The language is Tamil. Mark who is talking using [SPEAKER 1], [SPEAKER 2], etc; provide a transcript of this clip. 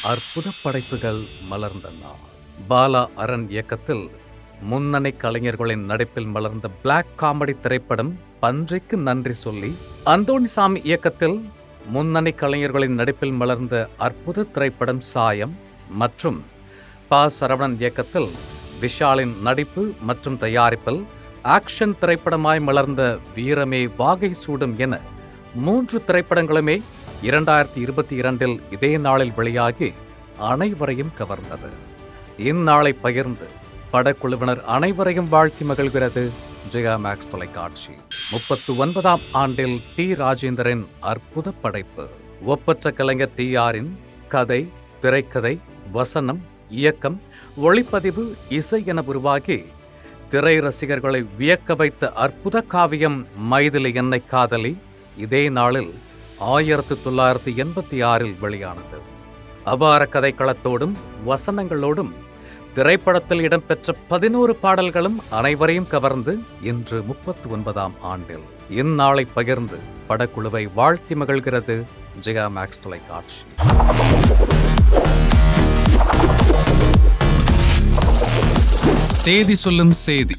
[SPEAKER 1] அற்புத படைப்புகள் மலர்ந்த நாள். பாலா அரண் இயக்கத்தில் முன்னணி கலைஞர்களின் நடிப்பில் மலர்ந்த பிளாக் காமெடி திரைப்படம் பன்றிக்கு நன்றி சொல்லி, அந்தோணிசாமி இயக்கத்தில் முன்னணி கலைஞர்களின் நடிப்பில் மலர்ந்த அற்புத திரைப்படம் சாயம் மற்றும் ப. சரவணன் இயக்கத்தில் விஷாலின் நடிப்பு மற்றும் தயாரிப்பில் ஆக்ஷன் திரைப்படமாய் மலர்ந்த வீரமே வாகை சூடும் என 3 திரைப்படங்களுமே 2022 இதே நாளில் வெளியாகி அனைவரையும் கவர்ந்தது. இந்நாளை பகிர்ந்து படக்குழுவினர் அனைவரையும் வாழ்த்தி மகிழ்கிறது ஜெயா மேக்ஸ் தொலைக்காட்சி. 39ஆம் ஆண்டில் டி. ராஜேந்திரன் அற்புத படைப்பு. ஒப்பற்ற கலைஞர் TRின் கதை, திரைக்கதை, வசனம், இயக்கம், ஒளிப்பதிவு, இசை என உருவாகி திரை ரசிகர்களை வியக்க வைத்த அற்புத காவியம் மைதிலி என்னை காதலி இதே நாளில் 1986 வெளியானது. அபார கதைக்களத்தோடும் வசனங்களோடும் திரைப்படத்தில் இடம்பெற்ற 11 பாடல்களும் அனைவரையும் கவர்ந்து இன்று 39ஆம் ஆண்டில் இந்நாளை பகிர்ந்து படக்குழுவை வாழ்த்தி மகிழ்கிறது ஜெயா மேக்ஸ் தொலைக்காட்சி. தேதி சொல்லும் செய்தி.